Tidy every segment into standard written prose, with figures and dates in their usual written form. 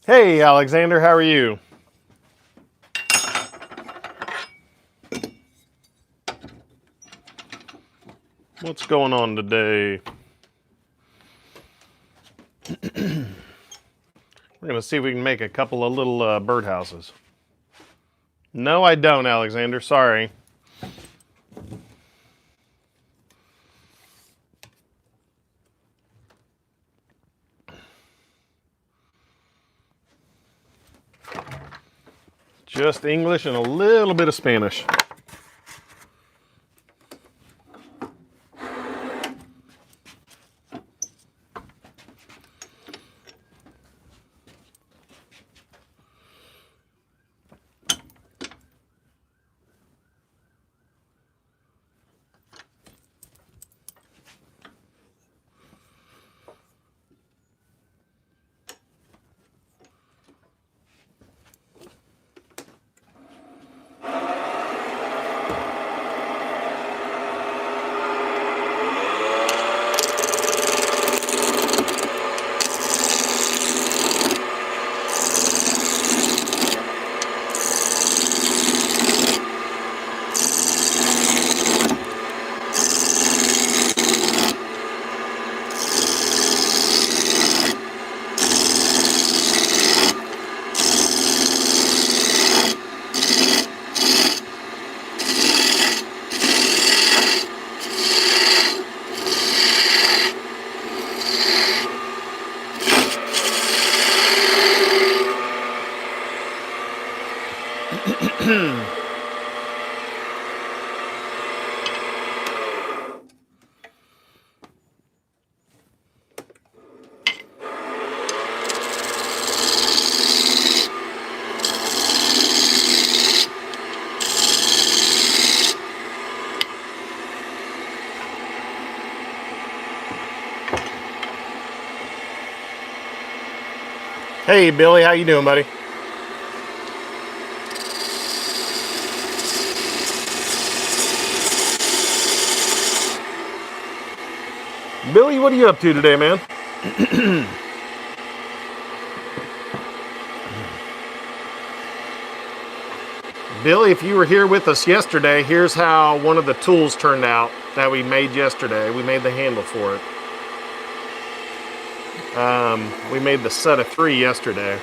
Hey, Alexander, how are you? What's going on today? We're going to see if we can make a couple of little birdhouses. No, I don't, Alexander. Sorry. Just English and a little bit of Spanish. Hey, Billy, how you doing, buddy? Billy, what are you up to today, man? Billy, if you were here with us yesterday, here's how one of the tools turned out that we made yesterday. We made the handle for it. We made the set of 3 yesterday.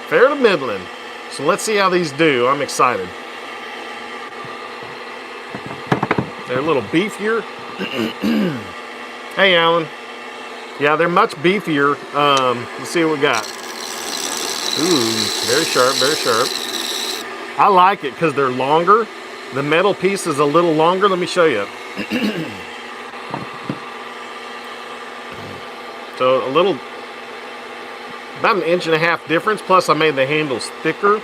Fair to middling. So let's see how these do. I'm excited. They're a little beefier. Hey, Alan. Yeah, they're much beefier. Let's see what we got. Ooh, very sharp, very sharp. I like it because they're longer. The metal piece is a little longer. Let me show you. So a little, about 1.5 inches difference. Plus I made the handles thicker.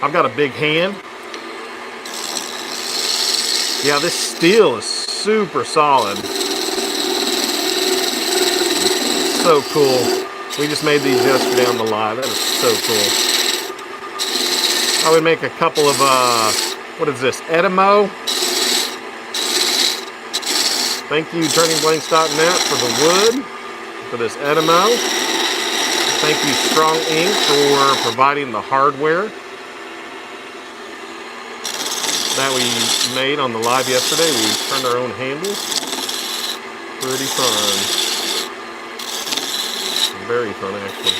I've got a big hand. Yeah, this steel is super solid. So cool. We just made these yesterday on the live. That is so cool. I would make a couple of, what is this, Edamo? Thank you, turningblanks.net, for the wood, for this Edemo. Thank you, Strong Ink, for providing the hardware that we made on the live yesterday. We turned our own handles. Pretty fun. Very fun, actually.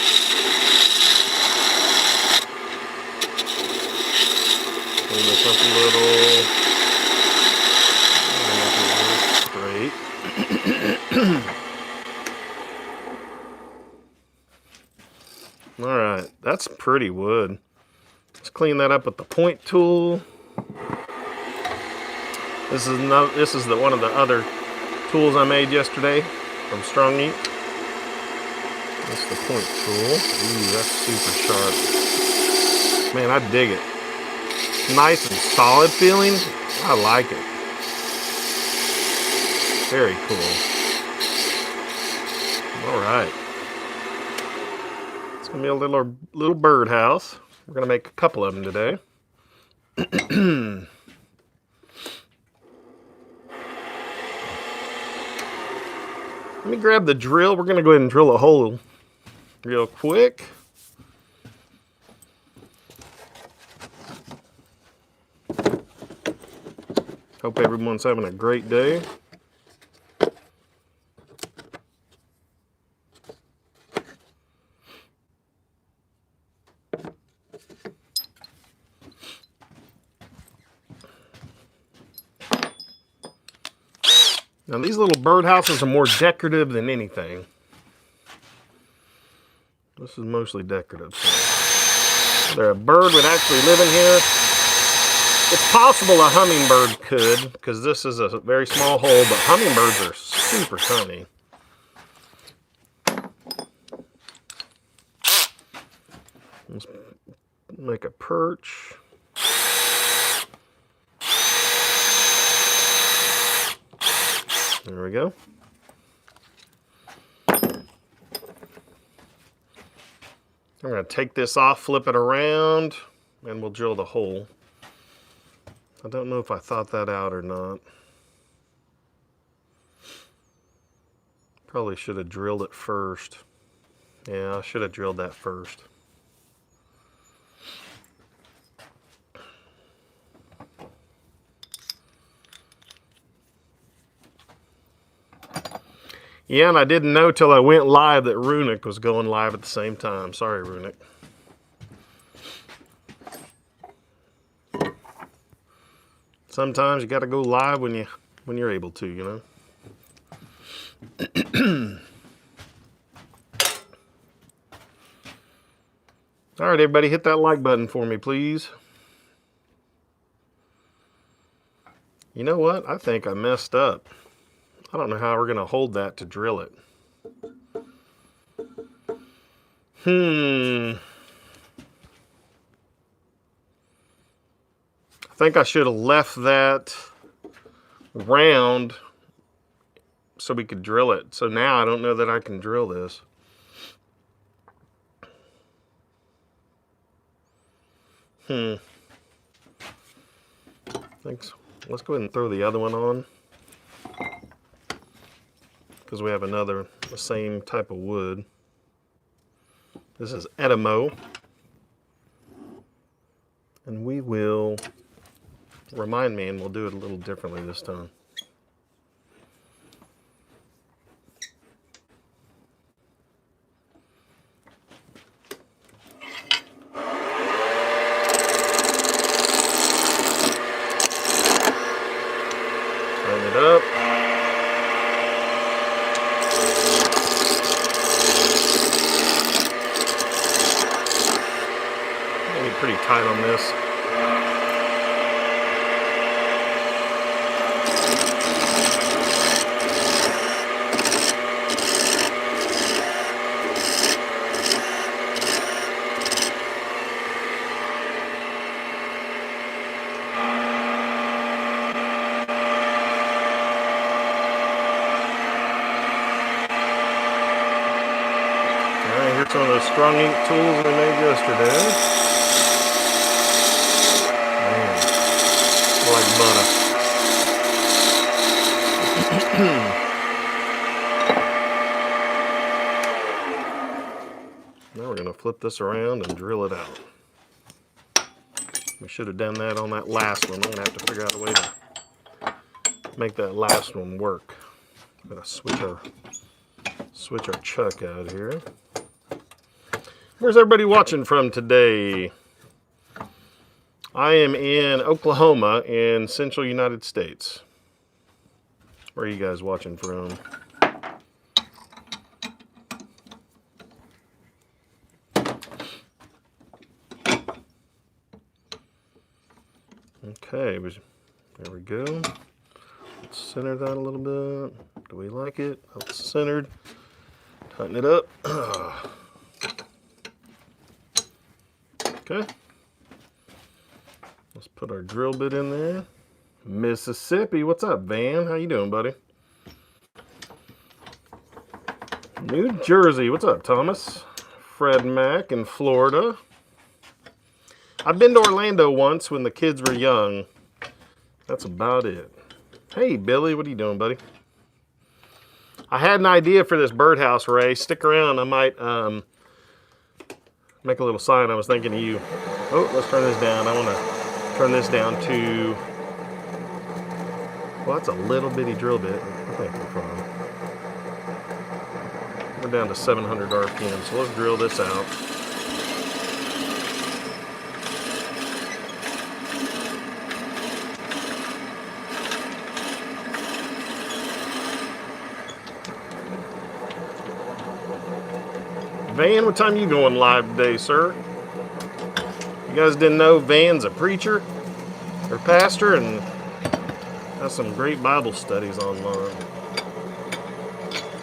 Clean this up a little. Straight. All right, that's pretty wood. Let's clean that up with the point tool. This is one of the other tools I made yesterday from Strong Ink. That's the point tool. Ooh, that's super sharp. Man, I dig it. Nice and solid feeling. I like it. Very cool. All right. It's gonna be a little birdhouse. We're gonna make a couple of them today. Let me grab the drill. We're going to go ahead and drill a hole real quick. Hope everyone's having a great day. Now these little birdhouses are more decorative than anything. This is mostly decorative. So whether a bird would actually live in here, it's possible a hummingbird could, because this is a very small hole, but hummingbirds are super tiny. Let's make a perch. There we go. I'm going to take this off, flip it around, and we'll drill the hole. I don't know if I thought that out or not. Probably should have drilled it first. Yeah, I should have drilled that first. Yeah, and I didn't know till I went live that Runic was going live at the same time. Sorry, Runic. Sometimes you got to go live when you're able to, you know. All right, everybody, hit that like button for me, please. You know what? I think I messed up. I don't know how we're going to hold that to drill it. I think I should have left that round so we could drill it. So now I don't know that I can drill this. Thanks. Let's go ahead and throw the other one on, because we have the same type of wood. This is Edemo. And we will remind me, and we'll do it a little differently this time. Turn it up. Pretty tight on this. Alright, here's some of those Strong Ink tools we made yesterday. Like butter. going to flip this around and drill it out. We should have done that on that last one. I'm going to have to figure out a way to make that last one work. I'm going to switch our chuck out here. Where's everybody watching from today? I am in Oklahoma in central United States. Where are you guys watching from? Okay, there we go. Let's center that a little bit. Do we like it? It's centered. Tighten it up. Okay. Let's put our drill bit in there. Mississippi, what's up, Van? How you doing, buddy? New Jersey, what's up, Thomas? Fred Mack in Florida. I've been to Orlando once when the kids were young. That's about it. Hey, Billy, what are you doing, buddy? I had an idea for this birdhouse, Ray. Stick around. I might make a little sign. I was thinking of you. Oh, let's turn this down. I want to turn this down to... Well, that's a little bitty drill bit. I think we're fine. We're down to 700 RPM, so let's drill this out. Van, what time you going live today, sir? You guys didn't know Van's a preacher or pastor and has some great Bible studies online.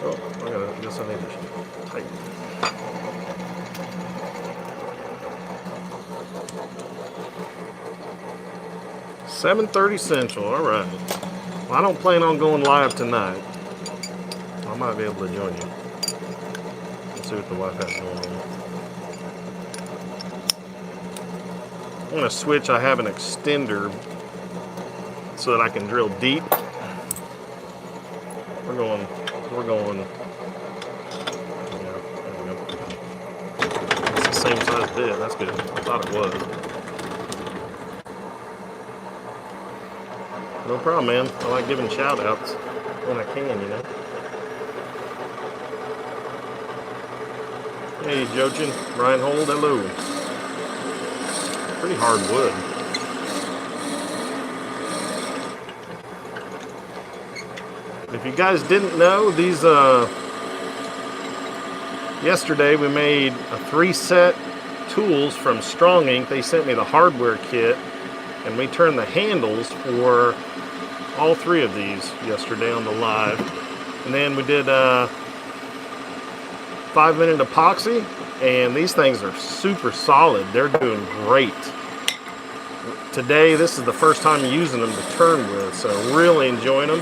Oh, I guess I need to tighten. $7:30 Central, all right. Well, I don't plan on going live tonight. I might be able to join you. See what the wife has going on. I'm going to switch. I have an extender so that I can drill deep. We're going. Yeah, there we go. It's the same size bit. That's good. I thought it was. No problem, man. I like giving shout outs when I can, you know. Hey, Jochin, Reinhold, hello. Pretty hard wood. If you guys didn't know, these, yesterday we made a 3-set tools from Strong Ink. They sent me the hardware kit, and we turned the handles for all 3 of these yesterday on the live. And then we did, 5-minute epoxy, and these things are super solid. They're doing great. Today, this is the first time using them to turn with, so really enjoying them.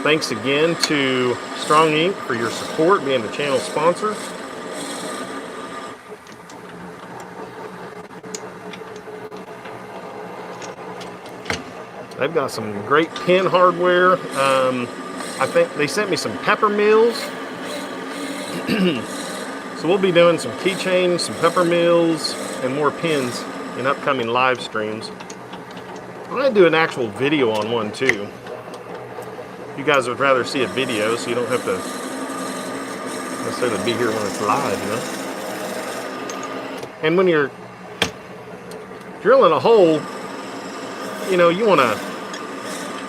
Thanks again to Strong Ink for your support, being the channel sponsor. They've got some great pin hardware. I think they sent me some pepper mills. So we'll be doing some keychains, some pepper mills, and more pins in upcoming live streams. I might do an actual video on one too. You guys would rather see a video, so you don't have to necessarily be here when it's live, you know. And when you're drilling a hole, you know, you want to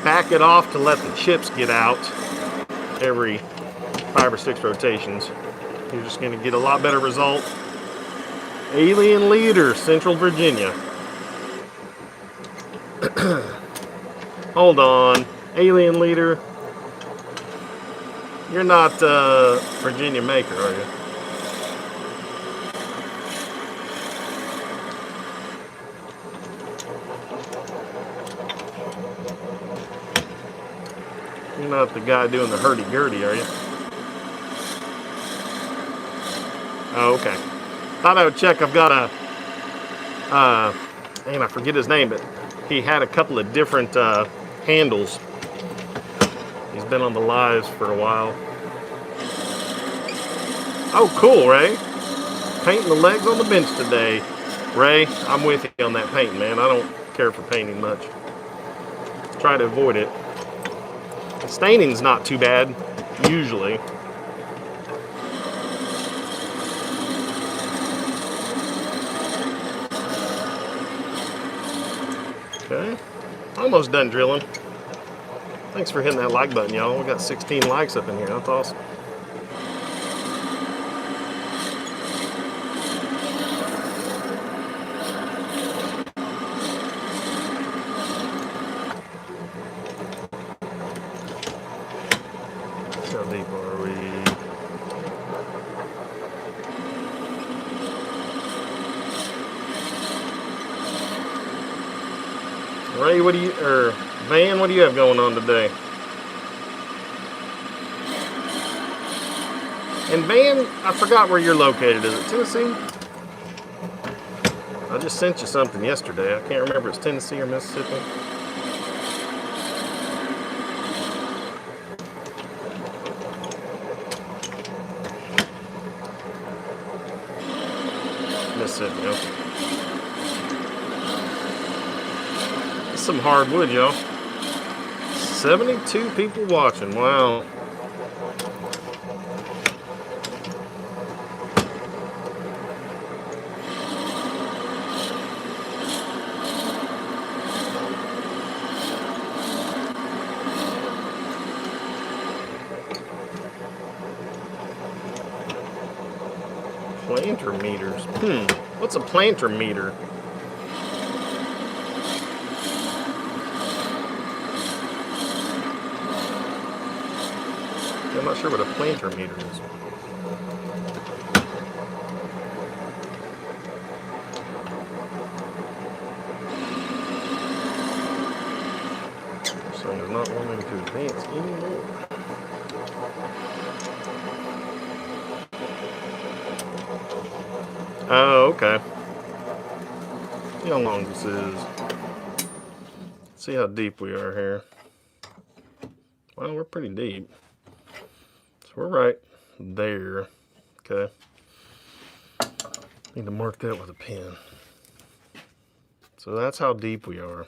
back it off to let the chips get out every 5 or 6 rotations. You're just going to get a lot better result. Alien Leader, Central Virginia. Hold on. Alien Leader. You're not Virginia Maker, are you? You're not the guy doing the hurdy-gurdy, are you? Oh, okay. Thought I would check. I've got a, man, I forget his name, but he had a couple of different handles. He's been on the lives for a while. Oh, cool, Ray. painting the legs on the bench today. Ray, I'm with you on that painting, man. I don't care for painting much. Try to avoid it. Staining's not too bad, usually. Okay, almost done drilling. Thanks for hitting that like button, y'all. We got 16 likes up in here. That's awesome. How deep are we? Ray, what do you, or Van, what do you have going on today? And Van, I forgot where you're located. Is it Tennessee? I just sent you something yesterday. I can't remember if it's Tennessee or Mississippi. Mississippi, okay. Some hardwood, y'all. 72 people watching. Wow. Planter meters. What's a planter meter? I'm not sure what a planter meter is. This thing is not wanting to advance anymore. Oh, okay. See how long this is. Let's see how deep we are here. Well, we're pretty deep. So we're right there. Okay. Need to mark that with a pen. So that's how deep we are.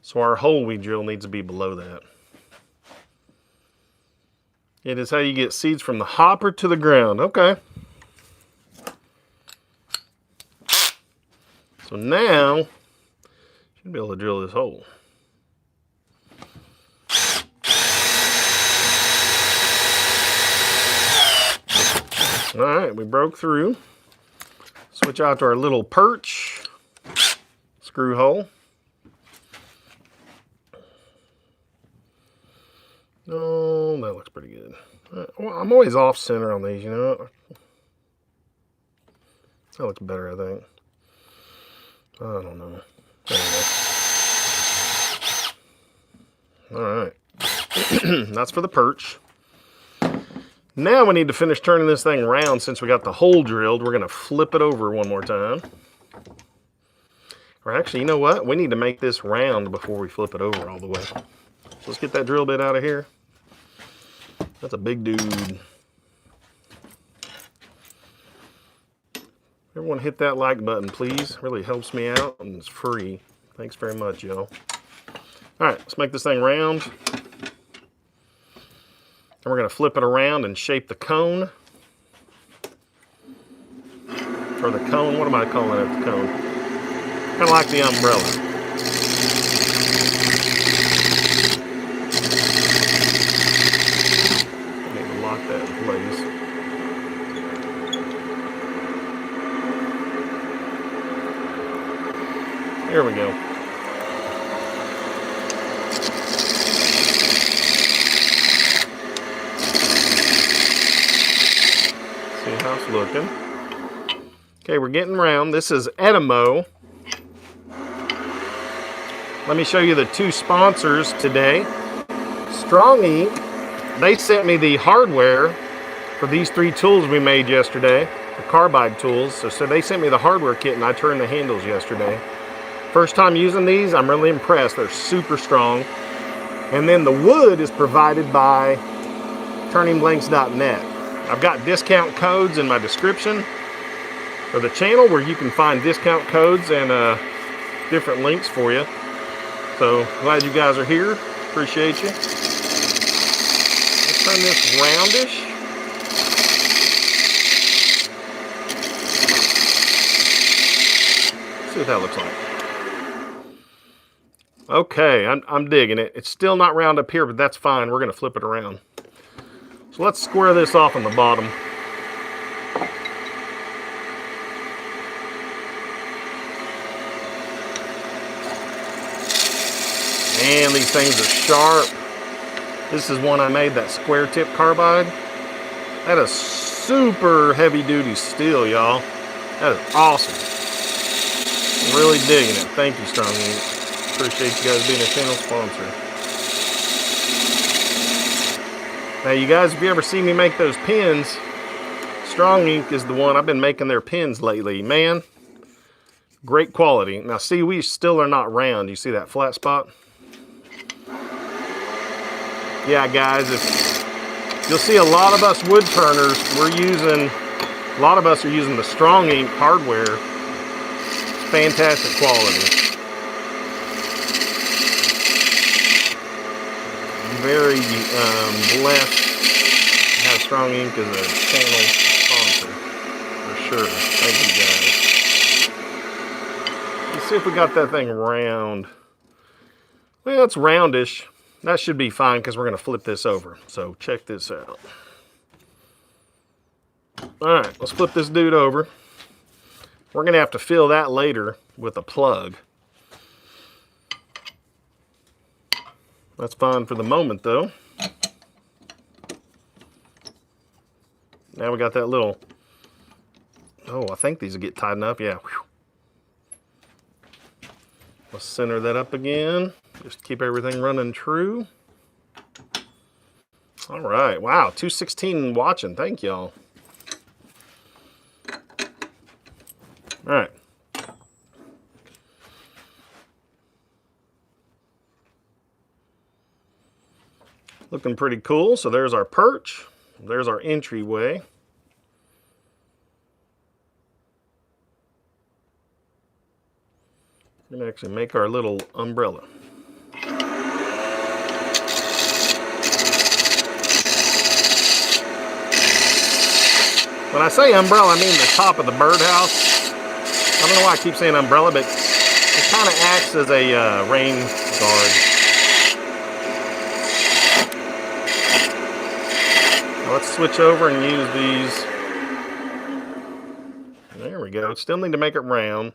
So our hole we drill needs to be below that. It is how you get seeds from the hopper to the ground. Okay. So now, should be able to drill this hole. All right, we broke through. Switch out to our little perch screw hole. Oh, that looks pretty good. Well, I'm always off center on these, you know. That looks better, I think. I don't know. Anyway. All right. That's for the perch. Now we need to finish turning this thing around. Since we got the hole drilled, we're going to flip it over one more time. Or actually, you know what? We need to make this round before we flip it over all the way. So let's get that drill bit out of here. That's a big dude. Everyone hit that like button, please. Really helps me out and it's free. Thanks very much, y'all. All right, let's make this thing round. Then we're going to flip it around and shape the cone. Or the cone, what am I calling it, the cone? Kind of like the umbrella. I need to lock that in place. Here we go. See how it's looking. Okay, we're getting round. This is Edimo. Let me show you the two sponsors today. Strong Ink. They sent me the hardware for these three tools we made yesterday, the carbide tools. So they sent me the hardware kit and I turned the handles yesterday. First time using these, I'm really impressed. They're super strong. And then the wood is provided by turningblanks.net. I've got discount codes in my description for the channel where you can find discount codes and different links for you. So glad you guys are here. Appreciate you. Let's turn this roundish. See what that looks like. Okay, I'm digging it. It's still not round up here, but that's fine. We're gonna flip it around. So let's square this off on the bottom. Man, these things are sharp. This is one I made, that square tip carbide. That is super heavy duty steel, y'all. That is awesome. I'm really digging it. Thank you, Strong Ink. Appreciate you guys being a channel sponsor. Now, you guys, if you ever see me make those pins, Strong Ink is the one. I've been making their pins lately. Man, great quality. Now, see, we still are not round. You see that flat spot? Yeah, guys, you'll see a lot of us wood turners, a lot of us are using the Strong Ink hardware. Fantastic quality. Very blessed to have Strong Ink as a channel sponsor, for sure. Thank you, guys. Let's see if we got that thing round. Well, it's roundish. That should be fine because we're going to flip this over. So check this out. All right, let's flip this dude over. We're going to have to fill that later with a plug. That's fine for the moment, though. Now we got that little... Oh, I think these will get tightened up. Yeah. Whew. Let's center that up again. Just keep everything running true. All right. Wow, 216 watching. Thank y'all. All right. Looking pretty cool. So there's our perch. There's our entryway. We're going to actually make our little umbrella. When I say umbrella, I mean the top of the birdhouse. I don't know why I keep saying umbrella, but it kind of acts as a rain guard. Now let's switch over and use these. There we go. Still need to make it round.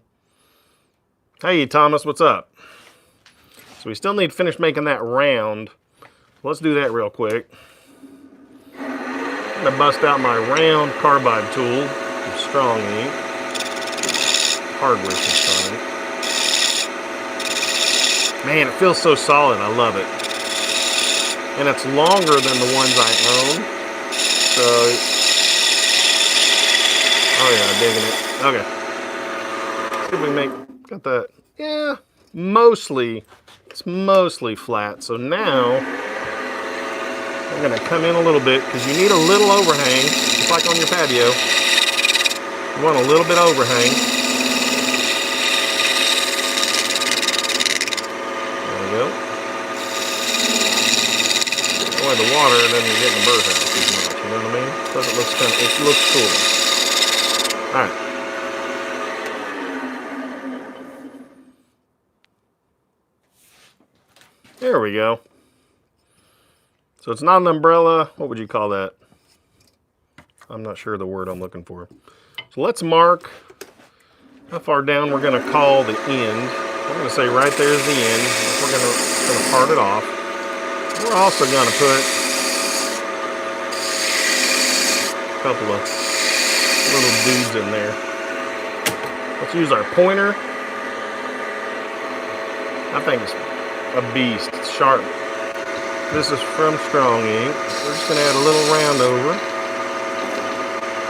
Hey, Thomas, what's up? So we still need to finish making that round. Let's do that real quick. I'm gonna bust out my round carbide tool from Strong Ink. Hardware from Strong Ink. Man, it feels so solid. I love it. And it's longer than the ones I own. So, oh yeah, digging it. Okay. Let's see if we got that. Yeah, it's mostly flat. So now, I'm going to come in a little bit because you need a little overhang, just like on your patio. You want a little bit overhang. There we go. That way the water doesn't get in the birdhouse as much, you know what I mean? Plus it looks cool. All right. There we go. So it's not an umbrella. What would you call that? I'm not sure the word I'm looking for. So let's mark how far down we're going to call the end. We're going to say right there's the end. We're going to part it off. We're also going to put a couple of little dudes in there. Let's use our pointer. I think it's a beast. It's sharp. This is from Strong Ink. We're just going to add a little round over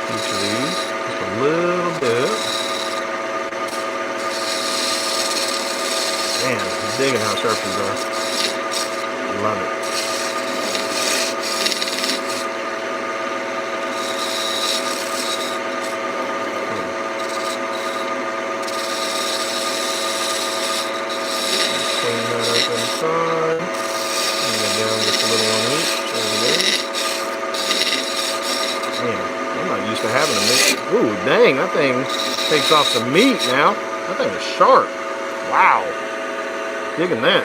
each of these. Just a little bit. Man, I'm digging how sharp these are. I love it. used to having a meat. Ooh, dang, that thing takes off some meat now. That thing is sharp. Wow. Digging that.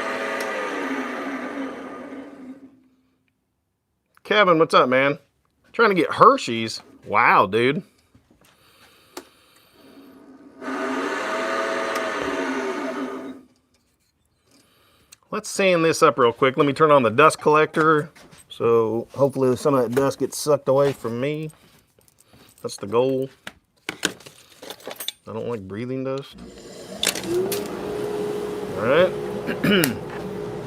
Kevin, what's up, man? Trying to get Hershey's. Wow, dude. Let's sand this up real quick. Let me turn on the dust collector. So hopefully some of that dust gets sucked away from me. That's the goal. I don't like breathing dust. All right.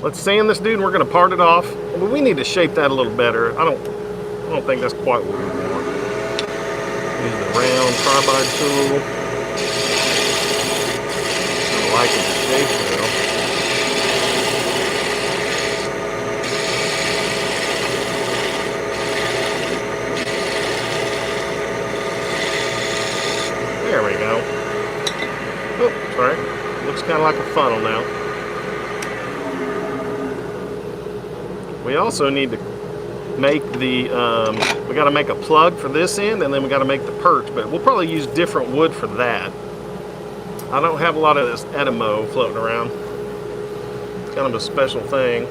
Let's sand this, dude, and we're gonna part it off. But we need to shape that a little better. I don't think that's quite what we want. Use the round carbide tool. I like the shape though. There we go. Oh, sorry. Looks kind of like a funnel now. We also need to make the, we got to make a plug for this end, and then we got to make the perch, but we'll probably use different wood for that. I don't have a lot of this Edamo floating around. It's kind of a special thing.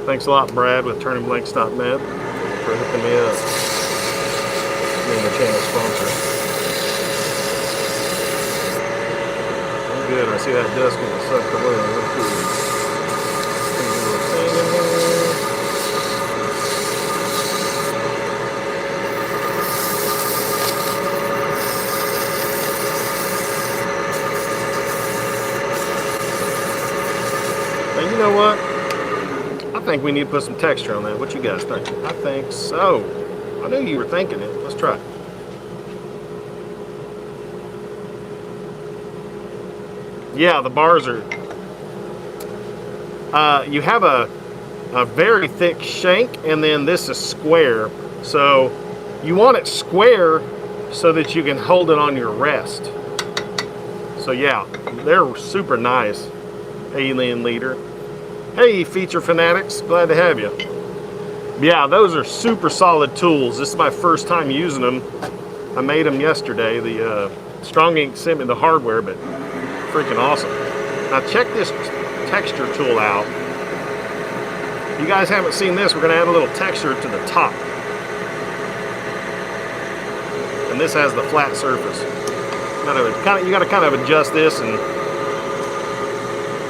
Thanks a lot, Brad, with turningblanks.net for hooking me up. Being the channel sponsor. Good, I see that dust getting sucked away. Real cool. Now, you know what? I think we need to put some texture on that. What you guys think? I think so. I knew you were thinking it. Let's try it. Yeah, the bars are, you have a very thick shank, and then this is square. So you want it square so that you can hold it on your rest. So yeah, they're super nice. Alien Leader. Hey, Feature Fanatics, glad to have you. Yeah, those are super solid tools. This is my first time using them. I made them yesterday. The Strong Ink sent me the hardware, but freaking awesome. Now check this texture tool out. If you guys haven't seen this, we're going to add a little texture to the top. And this has the flat surface. You got to kind of adjust this. And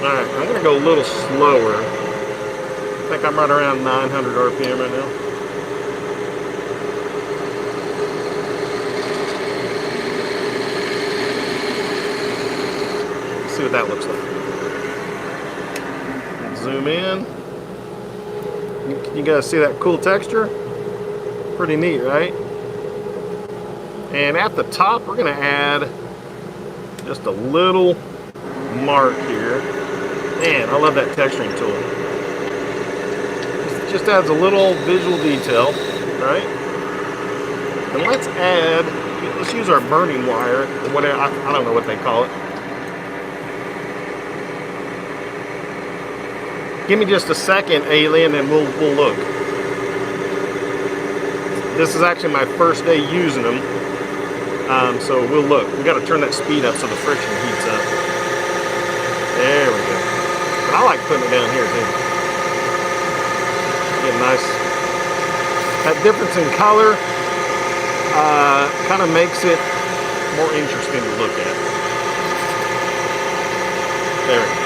all right, I'm going to go a little slower. I think I'm right around 900 RPM right now. See what that looks like. Zoom in. You guys see that cool texture? Pretty neat, right? And at the top, we're going to add just a little mark here. Man, I love that texturing tool. It just adds a little visual detail, right? And let's use our burning wire, or whatever, I don't know what they call it. Give me just a second, Alien, and we'll look. This is actually my first day using them, so we'll look. We got to turn that speed up so the friction heats up. There we go. And I like putting it down here too. Get nice. That difference in color kind of makes it more interesting to look at. There we go.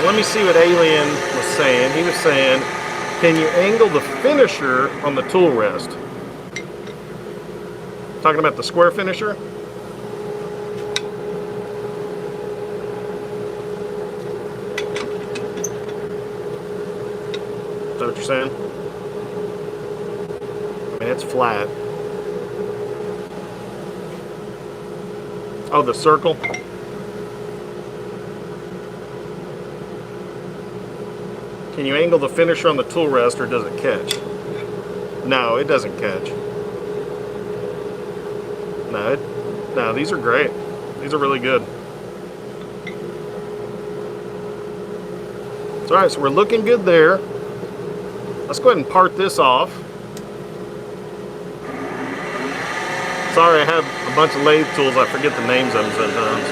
Let me see what Alien was saying. He was saying, can you angle the finisher on the tool rest? Talking about the square finisher? Is that what you're saying? I mean, it's flat. Oh, the circle? Can you angle the finisher on the tool rest, or does it catch? No, it doesn't catch. No, these are great. These are really good. All right, so we're looking good there. Let's go ahead and part this off. Sorry, I have a bunch of lathe tools. I forget the names of them sometimes.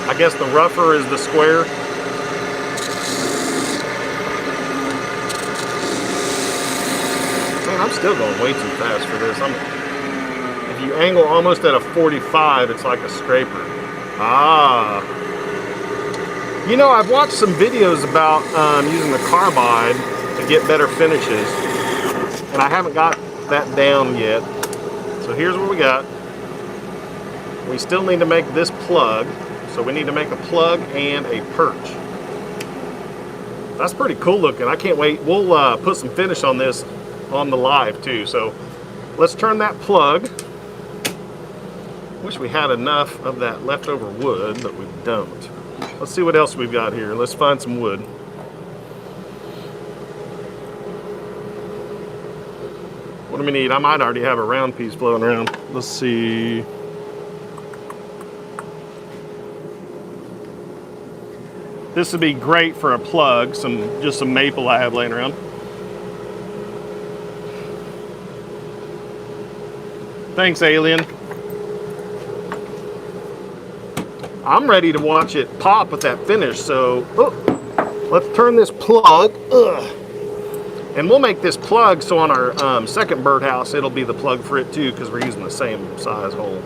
I guess the rougher is the square. Man, I'm still going way too fast for this. If you angle almost at a 45, it's like a scraper. Ah. You know, I've watched some videos about using the carbide to get better finishes, and I haven't got that down yet. So here's what we got. We still need to make this plug, so we need to make a plug and a perch. That's pretty cool looking. I can't wait. We'll put some finish on this on the live too. So let's turn that plug. Wish we had enough of that leftover wood, but we don't. Let's see what else we've got here. Let's find some wood. What do we need? I might already have a round piece floating around. Let's see. This would be great for a plug, just some maple I have laying around. Thanks, Alien. I'm ready to watch it pop with that finish, so let's turn this plug. And we'll make this plug so on our second birdhouse, it'll be the plug for it too, because we're using the same size hole.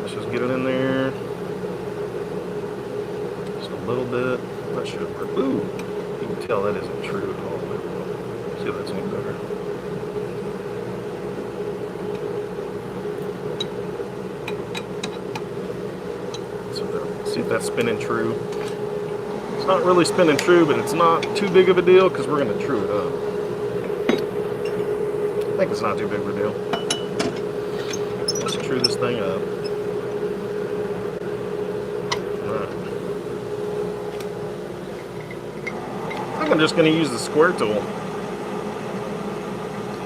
Let's just get it in there. Just a little bit. That should work. Ooh, you can tell that isn't true at all. See if that's any better. See if that's spinning true. It's not really spinning true, but it's not too big of a deal because we're going to true it up. I think it's not too big of a deal. Let's true this thing up. Alright. I think I'm just going to use the square tool.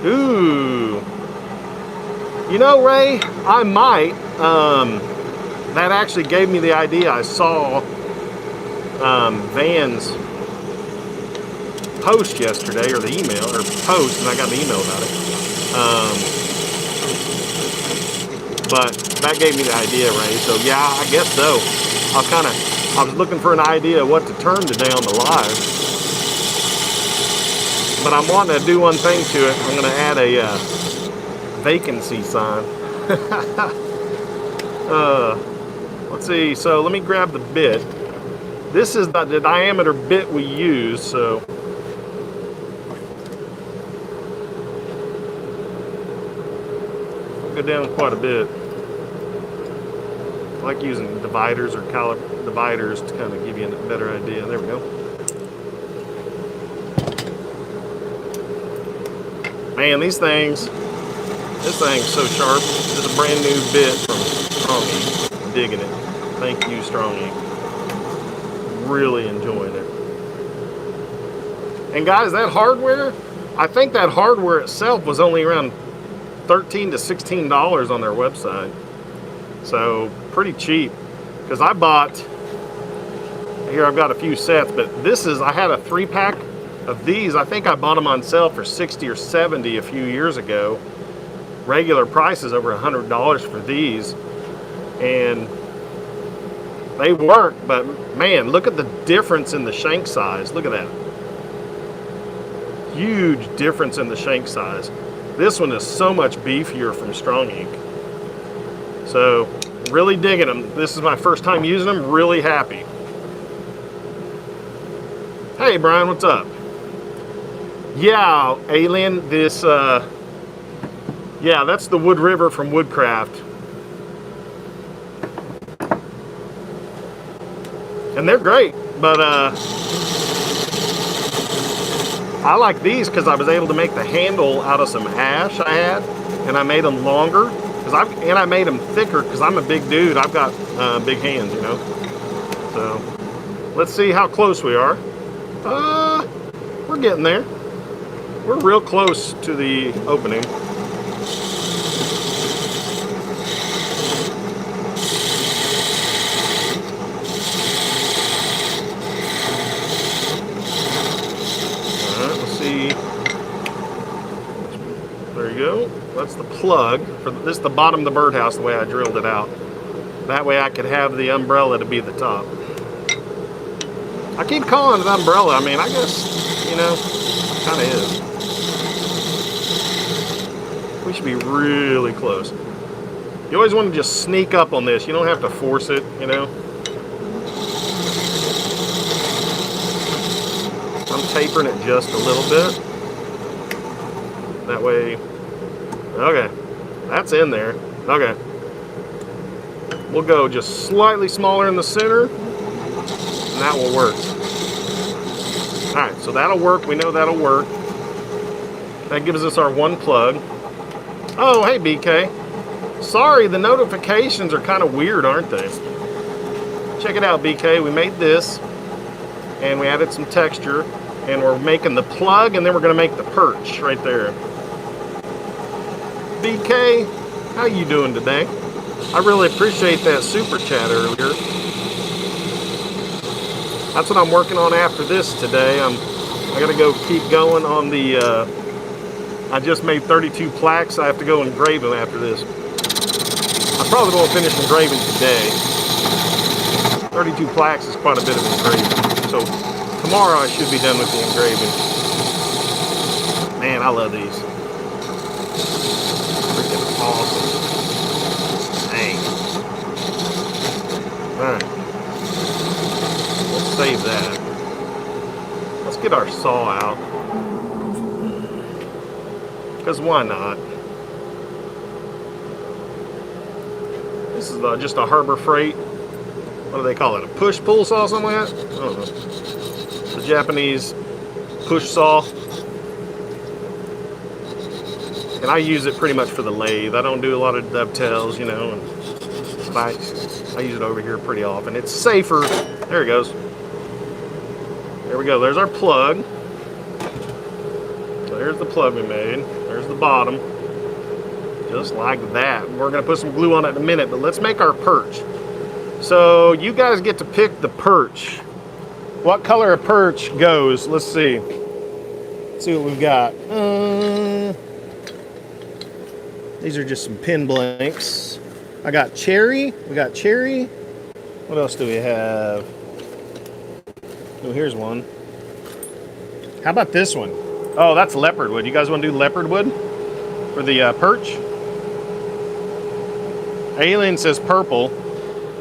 Ooh. You know, Ray, I might. That actually gave me the idea. I saw Van's post yesterday, or the email, or post, and I got an email about it. But that gave me the idea, Ray. So yeah, I guess so. I was looking for an idea of what to turn today on the live. But I'm wanting to do one thing to it. I'm going to add a vacancy sign. Let's see, so let me grab the bit. This is the diameter bit we use, so I'll go down quite a bit. I like using dividers or caliper dividers to kind of give you a better idea. There we go. Man, this thing's so sharp. This is a brand new bit from Strongy. I'm digging it. Thank you, Strongy. Really enjoying it. And guys, that hardware, I think that hardware itself was only around $13 to $16 on their website. So pretty cheap. Because I bought, here I've got a few sets, but I had a 3-pack of these. I think I bought them on sale for $60 or $70 a few years ago. Regular price is over $100 for these, and they work, but man, look at the difference in the shank size. Look at that. Huge difference in the shank size. This one is so much beefier from Strong Ink. So really digging them. This is my first time using them. Really happy. Hey Brian, what's up? Yeah, Alien, this yeah, that's the Wood River from Woodcraft. And they're great, but I like these because I was able to make the handle out of some ash I had, and I made them longer, and I made them thicker because I'm a big dude. I've got big hands, you know. So let's see how close we are. We're getting there. We're real close to the opening. we go. That's the plug. This is the bottom of the birdhouse, the way I drilled it out. That way I could have the umbrella to be the top. I keep calling it umbrella. I mean, I guess, you know, it kind of is. We should be really close. You always want to just sneak up on this. You don't have to force it, you know. I'm tapering it just a little bit. That way, okay, that's in there. Okay. We'll go just slightly smaller in the center, and that will work. All right, so that'll work. We know that'll work. That gives us our one plug. Oh, hey, BK. Sorry, the notifications are kind of weird, aren't they? Check it out, BK. We made this, and we added some texture, and we're making the plug, and then we're going to make the perch right there. BK, how you doing today? I really appreciate that super chat earlier. That's what I'm working on after this today. I got to go keep going on the, I just made 32 plaques. I have to go engrave them after this. I probably won't finish engraving today. 32 plaques is quite a bit of engraving. So tomorrow I should be done with the engraving. Man, I love these. Freaking awesome. Dang. Alright. We'll save that. Let's get our saw out. Because why not? This is just a Harbor Freight. What do they call it? A push-pull saw, something like that? I don't know. It's a Japanese push saw. And I use it pretty much for the lathe. I don't do a lot of dovetails, you know. But I use it over here pretty often. It's safer. There it goes. There we go. There's our plug. So here's the plug we made. There's the bottom. Just like that. We're going to put some glue on it in a minute, but let's make our perch. So you guys get to pick the perch. What color of perch goes? Let's see. Let's see what we've got. These are just some pin blanks. I got cherry. We got cherry. What else do we have? Oh, here's one. How about this one? Oh, that's leopard wood. You guys want to do leopard wood for the perch? Alien says purple.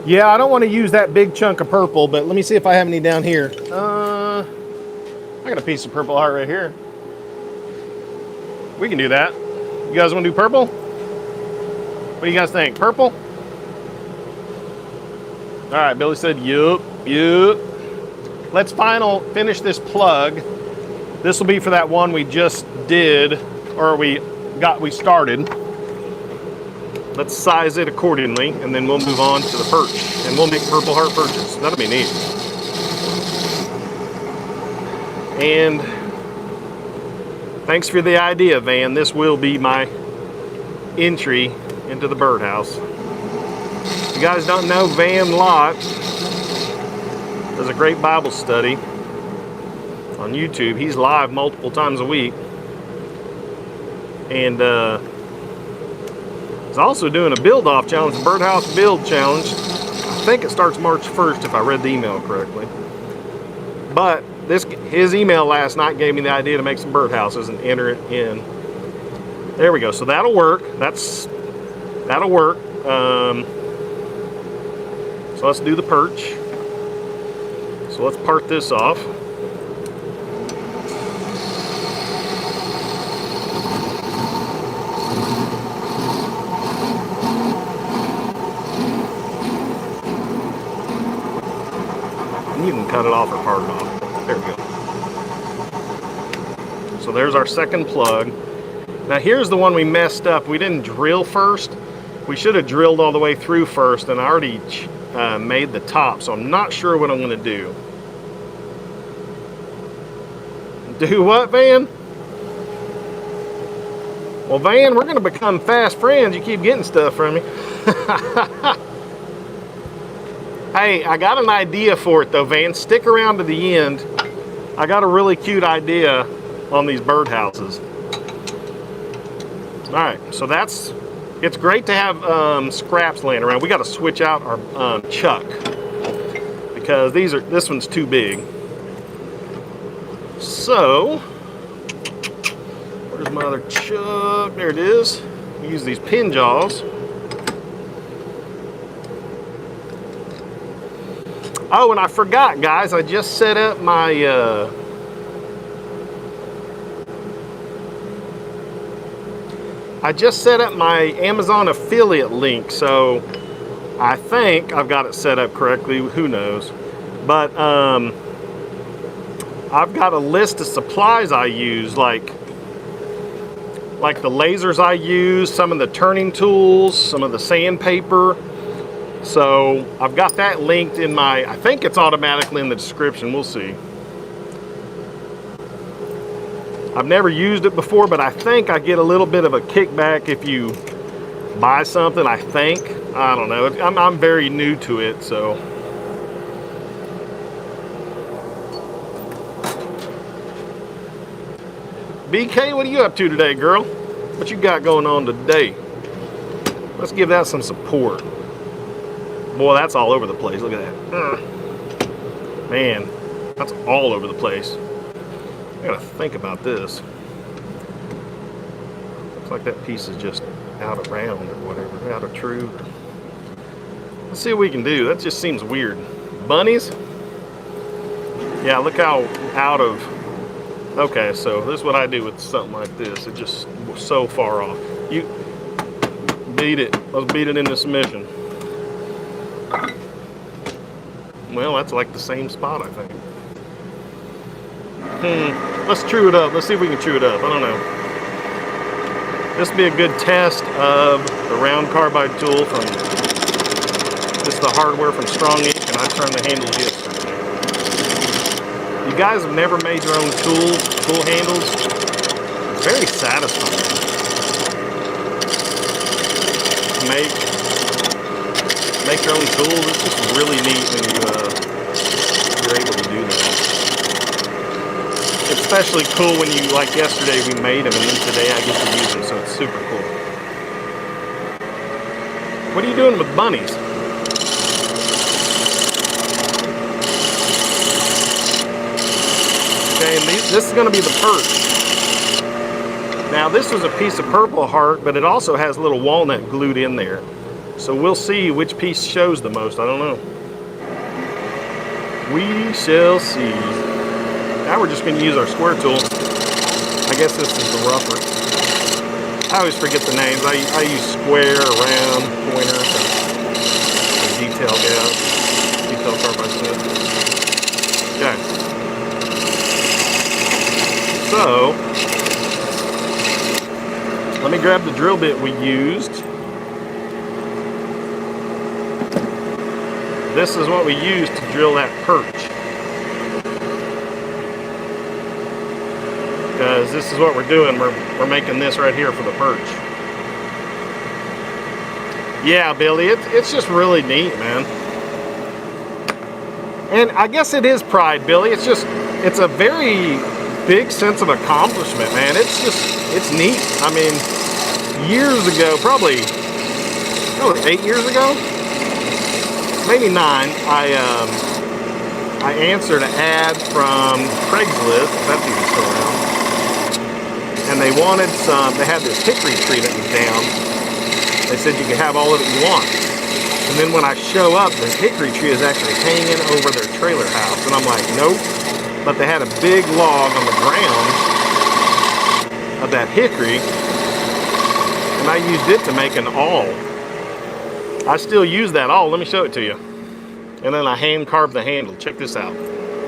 Yeah, I don't want to use that big chunk of purple, but let me see if I have any down here. I got a piece of purple heart right here. We can do that. You guys want to do purple? What do you guys think? Purple? All right, Billy said, yup. Let's finish this plug. This will be for that one we just did, or we started. Let's size it accordingly, and then we'll move on to the perch. And we'll make purple heart perches. That'll be neat. And thanks for the idea, Van. This will be my entry into the birdhouse. If you guys don't know, Van Lott does a great Bible study on YouTube. He's live multiple times a week. And he's also doing a build-off challenge, the birdhouse build challenge. I think it starts March 1st if I read the email correctly. But his email last night gave me the idea to make some birdhouses and enter it in. There we go. So that'll work. That'll work. So let's do the perch. So let's part this off. You can cut it off or part it off. There we go. So there's our second plug. Now here's the one we messed up. We didn't drill first. We should have drilled all the way through first, and I already made the top, so I'm not sure what I'm going to do. Do what, Van? Well, Van, we're going to become fast friends. You keep getting stuff from me. Hey, I got an idea for it though, Van. Stick around to the end. I got a really cute idea on these birdhouses. right, so it's great to have scraps laying around. We got to switch out our chuck because this one's too big. So, where's my other chuck? There it is. Use these pin jaws. Oh, and I forgot, guys. I just set up my Amazon affiliate link, so I think I've got it set up correctly. Who knows? But I've got a list of supplies I use, like the lasers I use, some of the turning tools, some of the sandpaper. So I've got that linked in I think it's automatically in the description. We'll see. I've never used it before, but I think I get a little bit of a kickback if you buy something, I think. I don't know. I'm very new to it, so. BK, what are you up to today, girl? What you got going on today? Let's give that some support. Boy, that's all over the place. Look at that. Man, that's all over the place. I gotta think about this. Looks like that piece is just out of round or whatever, out of true. Let's see what we can do. That just seems weird. Bunnies? Yeah, look how out of. Okay, so this is what I do with something like this. It just so far off. You beat it. Let's beat it into submission. Well, that's like the same spot, I think. Let's true it up. Let's see if we can true it up. I don't know. This would be a good test of the round carbide tool from this is the hardware from Strong Ink, and I turned the handle yesterday. You guys have never made your own tool handles? It's very satisfying. Make your own tools. It's just really neat when you're able to do that. It's especially cool when you, like yesterday we made them and then today I get to use them, so it's super cool. What are you doing with bunnies? Okay, and this is going to be the perch. Now this was a piece of Purple Heart, but it also has a little walnut glued in there. So we'll see which piece shows the most. I don't know. We shall see. Now we're just going to use our square tool. I guess this is the rougher. I always forget the names. I use square, round, pointer, detail gouge, detail carbide set. Okay. So, let me grab the drill bit we used. This is what we used to drill that perch. Because this is what we're doing. We're making this right here for the perch. Yeah, Billy, it's just really neat, man. And I guess it is pride, Billy. It's a very big sense of accomplishment, man. It's neat. I mean, years ago, probably 8 years ago, maybe 9, I answered an ad from Craigslist, if that's even still around. And they had this hickory tree that was down. They said you could have all of it you want. And then when I show up, the hickory tree is actually hanging over their trailer house. And I'm like, nope. But they had a big log on the ground of that hickory. And I used it to make an awl. I still use that awl. Let me show it to you. And then I hand carved the handle. Check this out.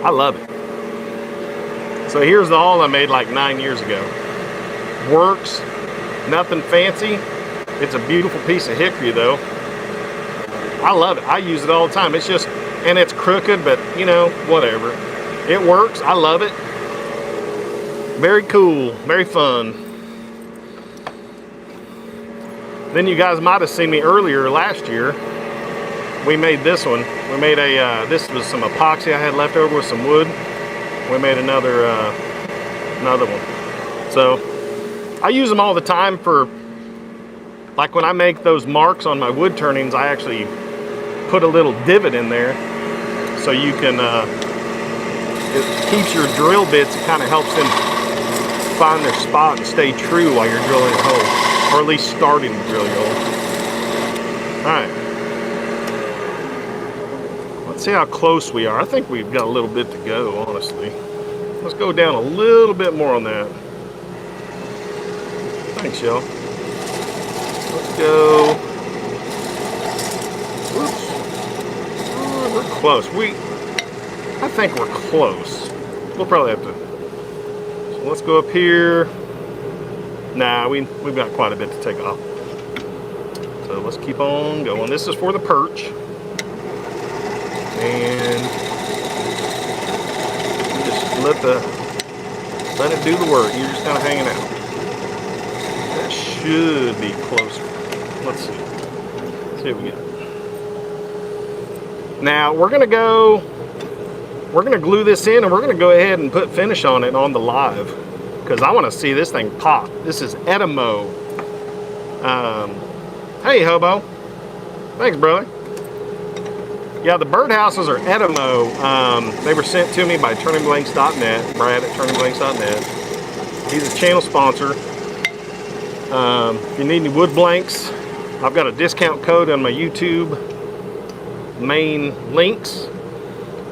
I love it. So here's the awl I made like 9 years ago. Works. Nothing fancy. It's a beautiful piece of hickory though. I love it. I use it all the time. It's just, and it's crooked, but you know, whatever. It works. I love it. Very cool. Very fun. Then you guys might have seen me earlier last year. We made this one. We made this was some epoxy I had left over with some wood. We made another one. So I use them all the time for Like when I make those marks on my wood turnings, I actually put a little divot in there so you can, it keeps your drill bits, it kind of helps them find their spot and stay true while you're drilling a hole, or at least starting to drill your hole. All right. Let's see how close we are. I think we've got a little bit to go, honestly. Let's go down a little bit more on that. Thanks, y'all. Let's go. Whoops. Oh, we're close. I think we're close. We'll probably have to. So let's go up here. Nah, we've got quite a bit to take off. So let's keep on going. This is for the perch. And just let it do the work. You're just kind of hanging out. That should be closer. Let's see. Let's see what we got. Now we're gonna glue this in, and we're gonna go ahead and put finish on it on the live, because I want to see this thing pop. This is Edamo. Hey Hobo, thanks brother. Yeah, the birdhouses are Edamo. They were sent to me by turningblanks.net, Brad at turningblanks.net. He's a channel sponsor. If you need any wood blanks, I've got a discount code on my YouTube main links.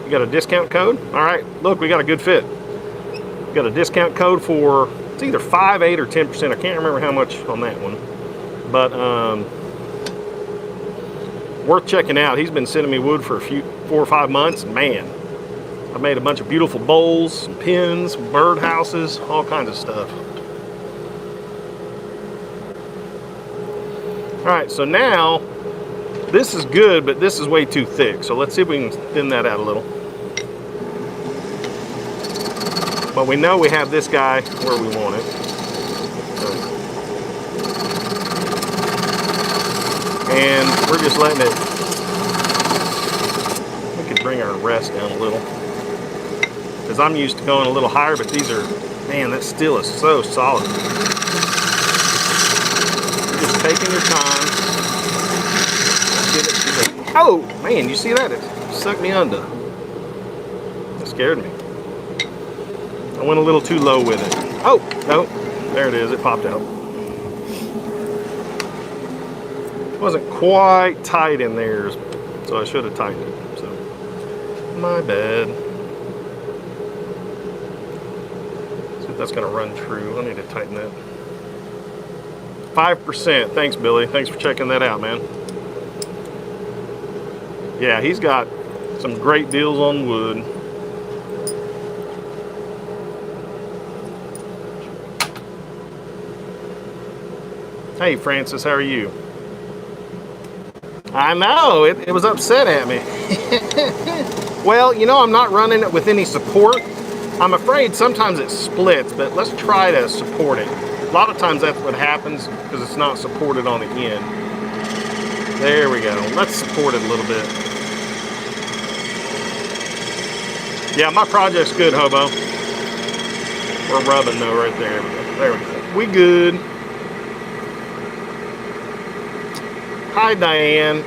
You got a discount code? All right, look, we got a good fit. We got a discount code for, it's either 5, 8, or 10%. I can't remember how much on that one. But worth checking out. He's been sending me wood for 4 or 5 months. Man, I've made a bunch of beautiful bowls, pins, bird houses, all kinds of stuff. All right, so now this is good, but this is way too thick. So let's see if we can thin that out a little. But we know we have this guy where we want it. And we're just letting it, we could bring our rest down a little, because I'm used to going a little higher, but these are, man, that steel is so solid. You're just taking your time. Oh man, you see that? It sucked me under. It scared me. I went a little too low with it. Oh, no, there it is, it popped out. Wasn't quite tight in there, so I should have tightened it. So, my bad. See if that's gonna run true. I need to tighten that. 5%. Thanks, Billy. Thanks for checking that out, man. Yeah, he's got some great deals on wood. Hey, Francis, how are you? I know, it was upset at me. Well, you know, I'm not running it with any support. I'm afraid sometimes it splits, but let's try to support it. A lot of times that's what happens because it's not supported on the end. There we go. Let's support it a little bit. Yeah, my project's good, Hobo. We're rubbing though right there. There we go. We good. Hi, Diane.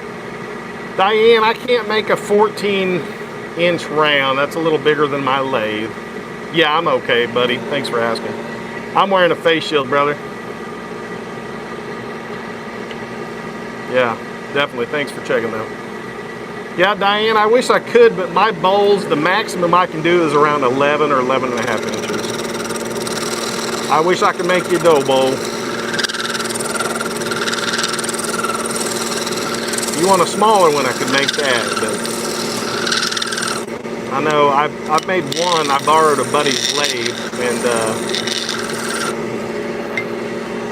Diane, I can't make a 14-inch round. That's a little bigger than my lathe. Yeah, I'm okay, buddy. Thanks for asking. I'm wearing a face shield, brother. Yeah, definitely. Thanks for checking that. Yeah, Diane, I wish I could, but my bowls, the maximum I can do is around 11 or 11 and a half inches. I wish I could make you a dough bowl. You want a smaller one, I could make that, but I know I've made one. I borrowed a buddy's lathe, and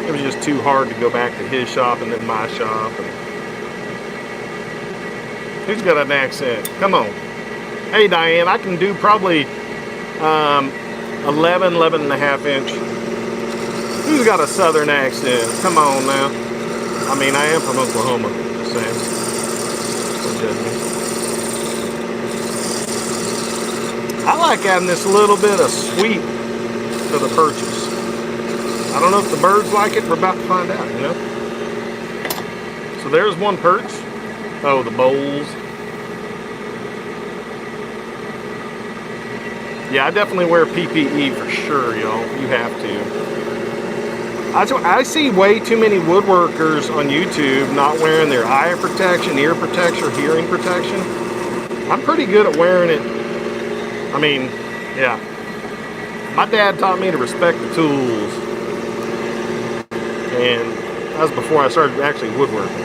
it was just too hard to go back to his shop and then my shop. And who's got an accent? Come on. Hey, Diane, I can do probably 11 and a half inch. Who's got a southern accent? Come on now. I mean, I am from Oklahoma, just saying. I like adding this little bit of sweet to the perches. I don't know if the birds like it. We're about to find out, you know. So there's one perch. Oh, the bowls. Yeah, I definitely wear PPE for sure, y'all. You have to. I see way too many woodworkers on YouTube not wearing their eye protection, ear protection, or hearing protection. I'm pretty good at wearing it. I mean, yeah. My dad taught me to respect the tools. And that was before I started actually woodworking.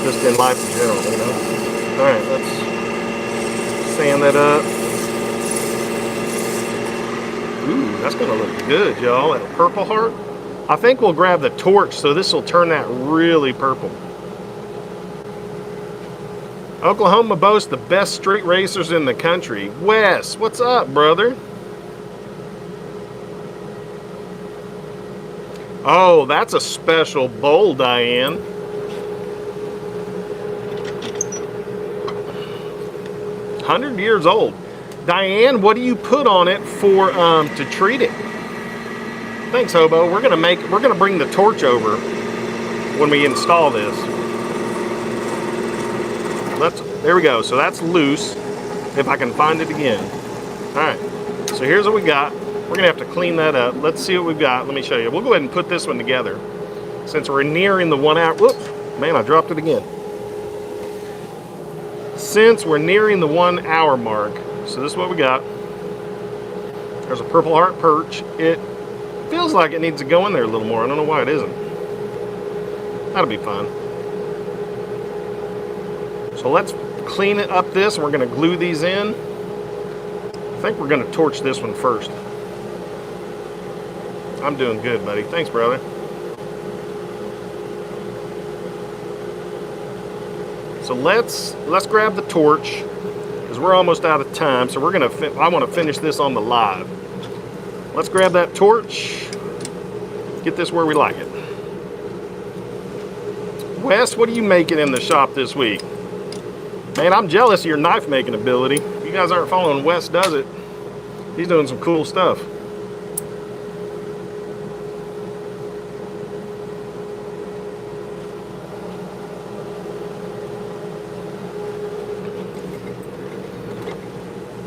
Just in life in general, you know. Alright, let's sand that up. Ooh, that's gonna look good, y'all. That purple heart. I think we'll grab the torch so this will turn that really purple. Oklahoma boasts the best street racers in the country. Wes, what's up, brother? Oh, that's a special bowl, Diane. 100 years old. Diane, what do you put on it for to treat it? Thanks, Hobo. We're gonna bring the torch over when we install this. There we go. So that's loose. If I can find it again. All right. So here's what we got. We're gonna have to clean that up. Let's see what we've got. Let me show you. We'll go ahead and put this one together. Since we're nearing the 1 hour. Whoops, man, I dropped it again. Since we're nearing the 1 hour mark, so this is what we got. There's a purple heart perch. It feels like it needs to go in there a little more. I don't know why it isn't. That'll be fine. So let's clean it up this, and we're gonna glue these in. I think we're gonna torch this one first. I'm doing good, buddy. Thanks, brother. So let's grab the torch because we're almost out of time. So we're gonna. I want to finish this on the live. Let's grab that torch. Get this where we like it. Wes, what are you making in the shop this week? Man, I'm jealous of your knife making ability. You guys aren't following Wes Does It. He's doing some cool stuff.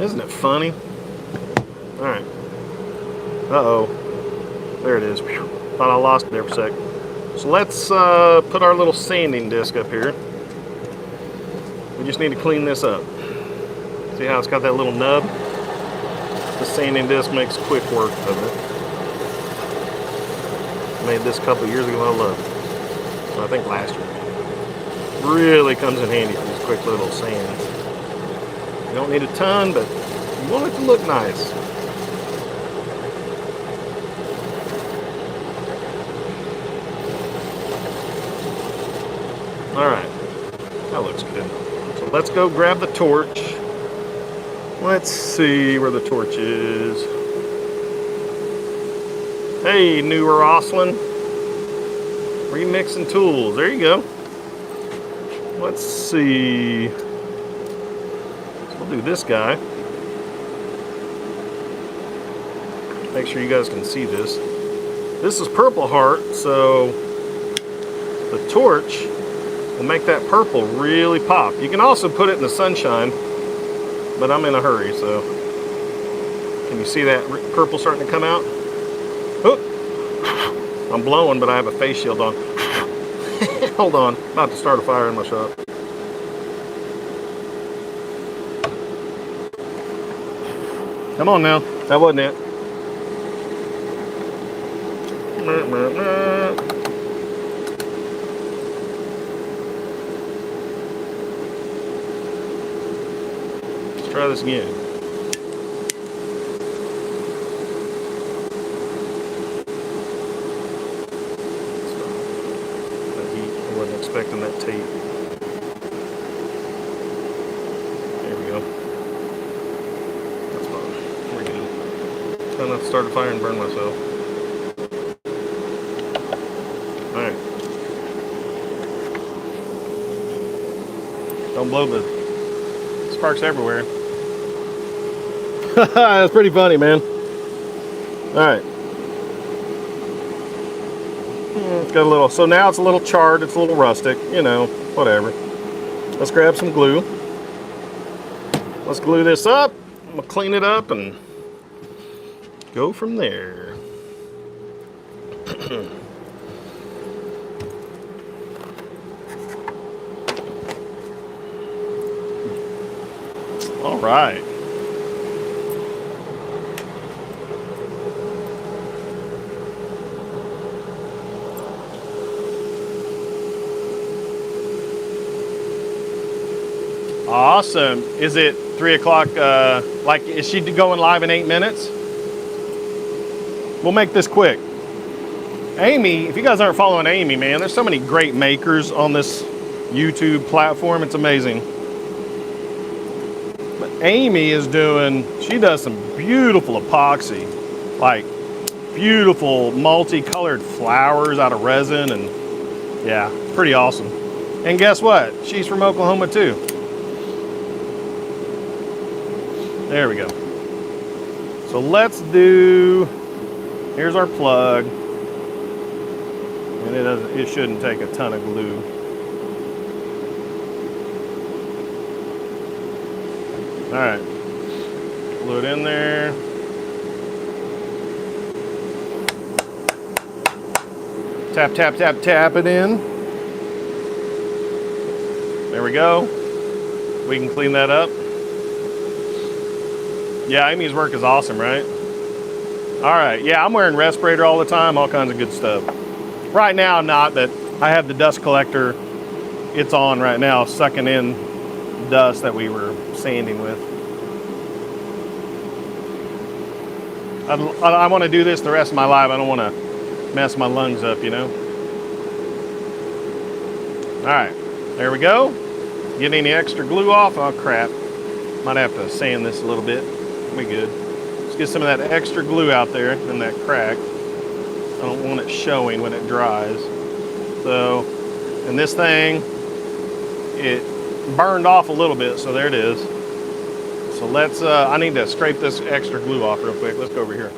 Isn't it funny? All right. Uh-oh. There it is. Whew. Thought I lost it there for a sec. So let's put our little sanding disc up here. We just need to clean this up. See how it's got that little nub? The sanding disc makes quick work of it. Made this a couple years ago. I love it. I think last year. Really comes in handy for these quick little sands. You don't need a ton, but you want it to look nice. All right, that looks good. So let's go grab the torch. Let's see where the torch is. Hey, newer Oslin. Remixing tools. There you go. Let's see. We'll do this guy. Make sure you guys can see this. This is purple heart, so the torch will make that purple really pop. You can also put it in the sunshine, but I'm in a hurry, so. Can you see that purple starting to come out? Oh, I'm blowing, but I have a face shield on. Hold on, about to start a fire in my shop. Come on now, that wasn't it. Let's try this again. That heat, I wasn't expecting that tape. There we go. That's fine. We're good. Try not to start a fire and burn myself. Alright. Don't blow the sparks everywhere. That's pretty funny, man. Alright. It's got a little, so now it's a little charred, it's a little rustic, you know, whatever. Let's grab some glue. Let's glue this up. I'm gonna clean it up and go from there. All right. Awesome. Is it 3 o'clock? Like, is she going live in 8 minutes? We'll make this quick. Amy, if you guys aren't following Amy, man, there's so many great makers on this YouTube platform. It's amazing. But Amy is she does some beautiful epoxy, like beautiful multicolored flowers out of resin, and yeah, pretty awesome. And guess what? She's from Oklahoma too. There we go. So let's do, here's our plug. And it shouldn't take a ton of glue. All right, glue it in there. Tap, tap, tap, tap it in. There we go. We can clean that up. Yeah, Amy's work is awesome, right? All right, yeah, I'm wearing respirator all the time, all kinds of good stuff. Right now, I'm not, but I have the dust collector. It's on right now, sucking in dust that we were sanding with. I want to do this the rest of my life. I don't want to mess my lungs up, you know? All right, there we go. Get any extra glue off? Oh, crap. Might have to sand this a little bit. We good. Let's get some of that extra glue out there in that crack. I don't want it showing when it dries. So, and this thing, it burned off a little bit, so there it is. So let's, I need to scrape this extra glue off real quick. Let's go over here.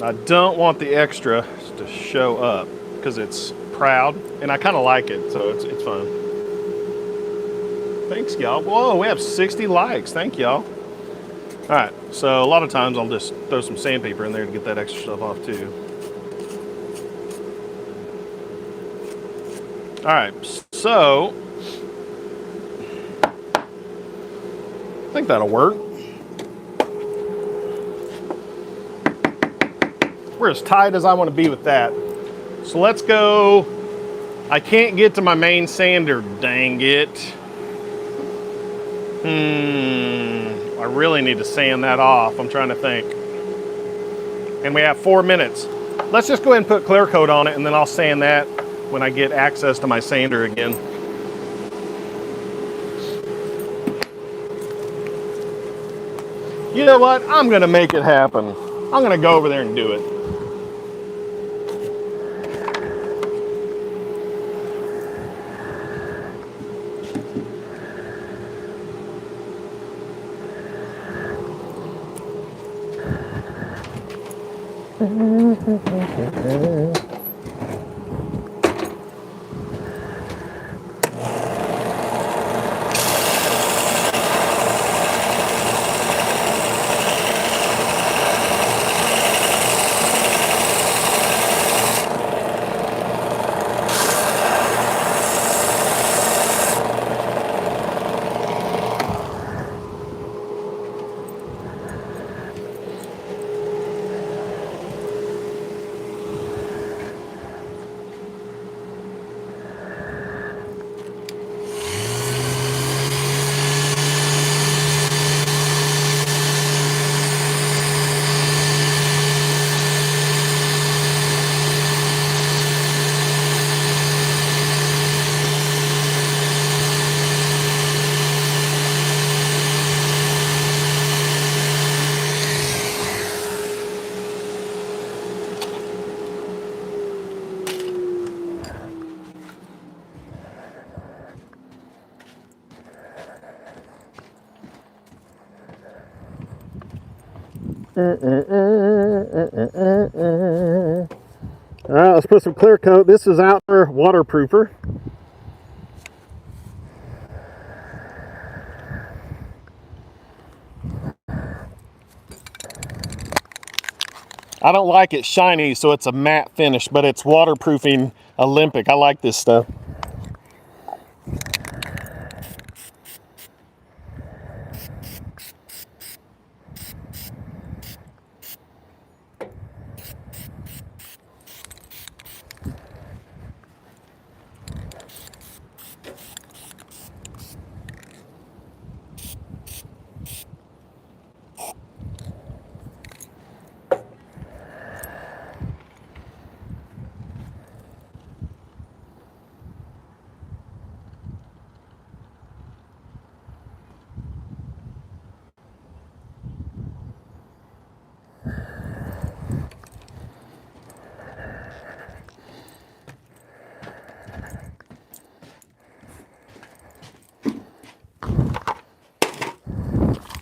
I don't want the extra to show up because it's proud, and I kind of like it, so it's fun. Thanks, y'all. Whoa, we have 60 likes. Thank y'all. All right, so a lot of times I'll just throw some sandpaper in there to get that extra stuff off too. All right, so I think that'll work. We're as tight as I want to be with that. So let's go. I can't get to my main sander, dang it. I really need to sand that off. I'm trying to think. And we have 4 minutes. Let's just go ahead and put clear coat on it, and then I'll sand that when I get access to my sander again. You know what? I'm gonna make it happen. I'm gonna go over there and do it. All right, let's put some clear coat. This is outdoor waterproofer. I don't like it shiny, so it's a matte finish, but it's waterproofing Olympic. I like this stuff.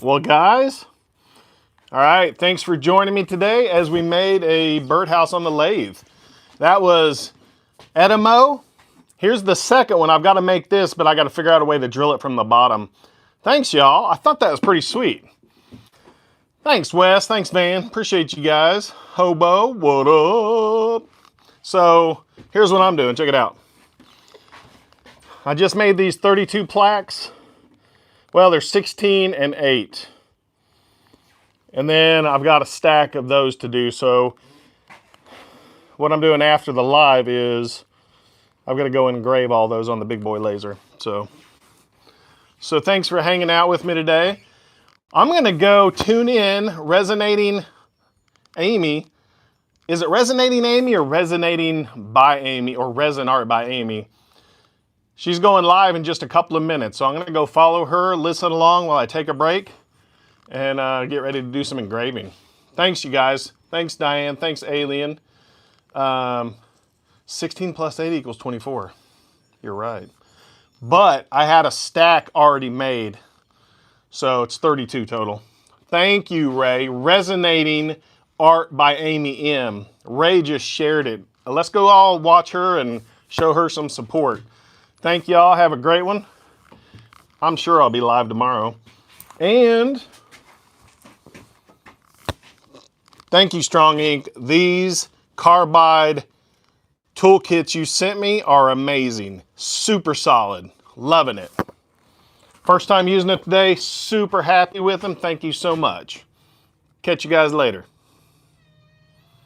Well, guys, all right, thanks for joining me today as we made a birdhouse on the lathe. That was Edimo. Here's the second one. I've got to make this, but I got to figure out a way to drill it from the bottom. Thanks, y'all. I thought that was pretty sweet. Thanks, Wes. Thanks, Van. Appreciate you guys. Hobo, what up? So here's what I'm doing. Check it out. I just made these 32 plaques. Well, they're 16 and 8. And then I've got a stack of those to do. So what I'm doing after the live is I've got to go and engrave all those on the big boy laser. So thanks for hanging out with me today. I'm going to go tune in Resonating Amy. Is it Resonating Amy or Resonating by Amy or Resin Art by Amy? She's going live in just a couple of minutes, so I'm going to go follow her, listen along while I take a break, and get ready to do some engraving. Thanks, you guys. Thanks, Diane. Thanks, Alien. 16 plus 8 equals 24. You're right. But I had a stack already made, so it's 32 total. Thank you, Ray. Resonating Art by Amy M. Ray just shared it. Let's go all watch her and show her some support. Thank y'all. Have a great one. I'm sure I'll be live tomorrow. And thank you, Strong Ink. These carbide toolkits you sent me are amazing. Super solid. Loving it. First time using it today. Super happy with them. Thank you so much. Catch you guys later.